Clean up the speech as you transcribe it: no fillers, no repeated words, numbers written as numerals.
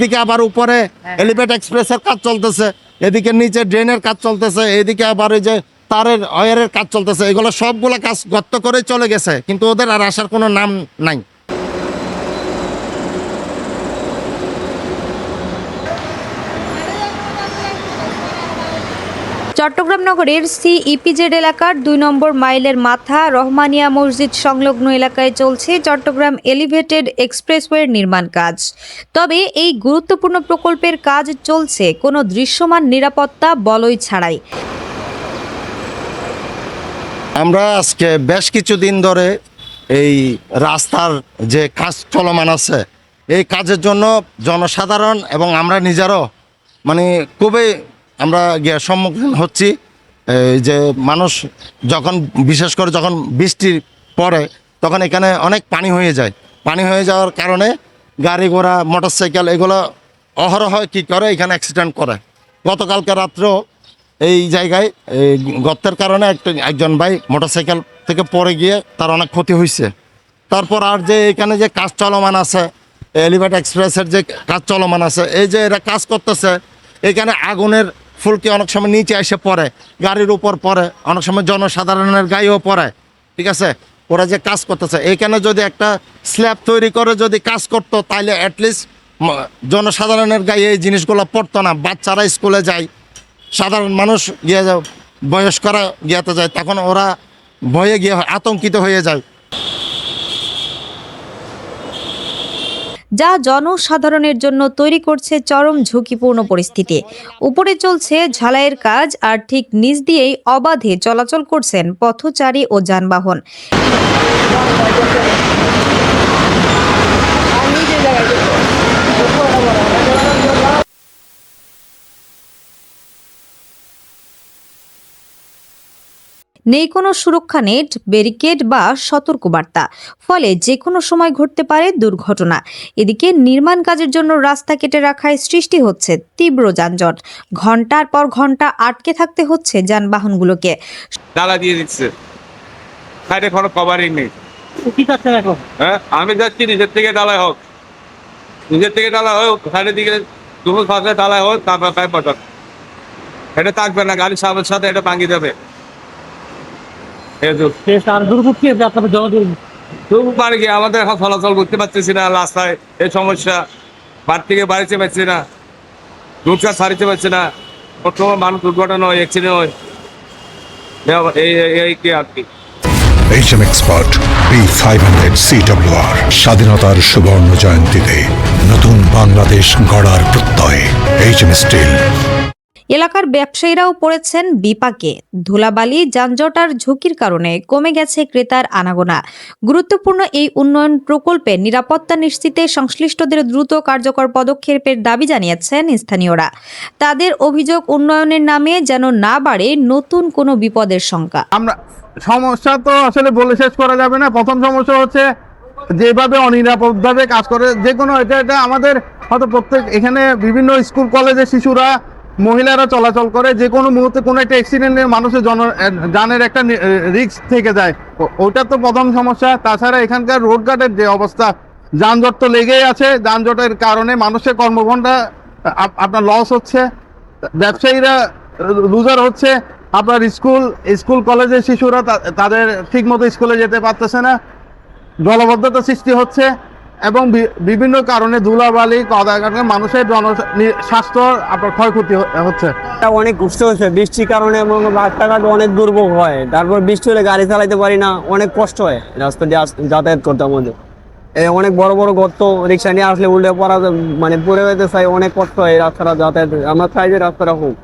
এদিকে আবার উপরে এলিভেটেড এক্সপ্রেসের কাজ চলতেছে, এদিকে নিচে ড্রেনের কাজ চলতেছে, এদিকে আবার এই যে তারের ওয়্যারের কাজ চলতেছে। এগুলো সবগুলো কাজ গর্ত করে চলে গেছে, কিন্তু ওদের আর আসার কোনো নাম নাই। চট্টগ্রাম নগরের সিইপিজেড এলাকার ২ নম্বর মাইলের মাথা রহমানিয়া মসজিদ সংলগ্ন এলাকায় চলছে চট্টগ্রাম এলিভেটেড এক্সপ্রেসওয়ের নির্মাণ কাজ। তবে এই গুরুত্বপূর্ণ প্রকল্পের কাজ চলছে কোনো দৃশ্যমান নিরাপত্তা বলয় ছাড়াই। আমরা আজকে বেশ কিছুদিন ধরে এই রাস্তার যে কাজ চলমান আছে, এই কাজের জন্য জনসাধারণ এবং আমরা নিজেরাও মানে খুবই আমরা সম্মুখীন হচ্ছি। এই যে মানুষ যখন বিশেষ করে যখন বৃষ্টি পড়ে তখন এখানে অনেক পানি হয়ে যায়। পানি হয়ে যাওয়ার কারণে গাড়ি ঘোড়া মোটরসাইকেল এগুলো অহরহ কী করে এখানে অ্যাক্সিডেন্ট করে। গতকালকে রাত্রেও এই জায়গায় এই গর্তের কারণে একজন ভাই মোটরসাইকেল থেকে পড়ে গিয়ে তার অনেক ক্ষতি হয়েছে। তারপর আর যে এখানে যে কাজ চলমান আছে, এলিভেটেড এক্সপ্রেসের যে কাজ চলমান আছে, এই যে এরা কাজ করতেছে, এখানে আগুনের ফুলকি অনেক সময় নিচে এসে পড়ে, গাড়ির উপর পড়ে, অনেক সময় জনসাধারণের গায়েও পড়ে। ঠিক আছে, ওরা যে কাজ করতেছে এখানে যদি একটা স্ল্যাব তৈরি করে যদি কাজ করতো, তাহলে অ্যাটলিস্ট জনসাধারণের গায়ে এই জিনিসগুলো পড়তো না। বাচ্চারা স্কুলে যায়, সাধারণ মানুষ গিয়ে বয়স্করা গিয়াতে যায়, তখন ওরা ভয়ে গিয়ে আতঙ্কিত হয়ে যায়। যা জনসাধারণের জন্য তৈরি করছে চরম ঝুঁকিপূর্ণ পরিস্থিতি। উপরে চলছে ঝালাইয়ের কাজ, আর ঠিক নিচ দিয়েই অবাধে চলাচল করছেন পথচারী ও যানবাহন। নেই কোনো সুরক্ষা নেট, ব্যারিকেড বা সতর্কবার্তা, ফলে যে কোনো সময় ঘটতে পারে দুর্ঘটনা। এদিকে নির্মাণ কাজের জন্য রাস্তা কেটে রাখায় সৃষ্টি হচ্ছে তীব্র যানজট। ঘন্টার পর ঘন্টা আটকে থাকতে হচ্ছে যানবাহনগুলোকে। ডালা দিয়ে দিচ্ছে, সাইডে কোনো কভারিং নেই। হ্যাঁ, আমি যাচ্ছি নিজের থেকে ডালায় হোক, নিজের থেকে ডালা হোক, সাইডের দিকে দুপুর ফাঁকে ডালায় হোক, তারপর পাইপ পাঠান। এটা থাকবে না, গাড়ির সামনের সাথে এটা ভাঙিয়ে দেবে। আমাদের এখন চলাচল করতে পারতেছি না রাস্তায়, এই সমস্যা। বাড়ি থেকে বাড়িতে পারছি না, রোডকার সারিতে পারছি না, বর্তমান মানুষ দুর্ঘটনা হয়, অ্যাক্সিডেন্ট হয়। এই কি আর কি। HM Expert B500 CWR স্বাধীনতার সুবর্ণ জয়ন্তীতে নতুন বাংলাদেশ গড়ার প্রত্যয়। HM Steel। এলাকার ব্যবসায়ীরাও পড়েছেন বিপাকে। ধুলাবালি, যানজট আর ঝুঁকির কারণে কমে গেছে ক্রেতার আনাগোনা। গুরুত্বপূর্ণ এই উন্নয়ন প্রকল্পে নিরাপত্তা নিশ্চিতে সংশ্লিষ্টদের দ্রুত কার্যকর পদক্ষেপের দাবি জানিয়েছেন স্থানীয়রা। তাদের অভিযোগ, উন্নয়নের নামে যেন না বাড়ে নতুন কোনো বিপদের শঙ্কা। আমরা সমস্যা তো আসলে বলে শেষ করা যাবে না। প্রথম সমস্যা হচ্ছে যেভাবে অনিরাপদভাবে কাজ করে, যে কোনো এটা আমাদের হয়তো প্রত্যেক এখানে বিভিন্ন স্কুল কলেজের শিশুরা, মহিলারা চলাচল করে, যে কোনো মুহূর্তে কোনো একটা অ্যাক্সিডেন্টে মানুষের জানের একটা রিস্ক থেকে যায়। ওটা তো প্রথম সমস্যা। তাছাড়া এখানকার রোডঘাটের যে অবস্থা, যানজট তো লেগেই আছে। যানজটের কারণে মানুষের কর্মঘণ্টা আপনার লস হচ্ছে, ব্যবসায়ীরা লুজার হচ্ছে, আপনার স্কুল কলেজের শিশুরা তাদের ঠিক মতো স্কুলে যেতে পারতেছে না, জলবদ্ধতা সৃষ্টি হচ্ছে, এবং বিভিন্ন কারণে ধুলাবালি কারণে মানুষের স্বাস্থ্য আপনার ক্ষয়ক্ষতি হচ্ছে। অনেক কষ্ট হচ্ছে বৃষ্টির কারণে, এবং রাস্তাঘাট অনেক দুর্ভোগ হয়। তারপর বৃষ্টি হলে গাড়ি চালাইতে পারি না, অনেক কষ্ট হয় রাস্তা দিয়ে যাতায়াত করতে আমাদের। অনেক বড় বড় গর্ত, রিক্সা নিয়ে আসলে উল্টে পড়া, মানে পড়ে যেতে চাই, অনেক কষ্ট হয় রাস্তাটা যাতায়াত। আমরা চাই যে রাস্তাটা হোক।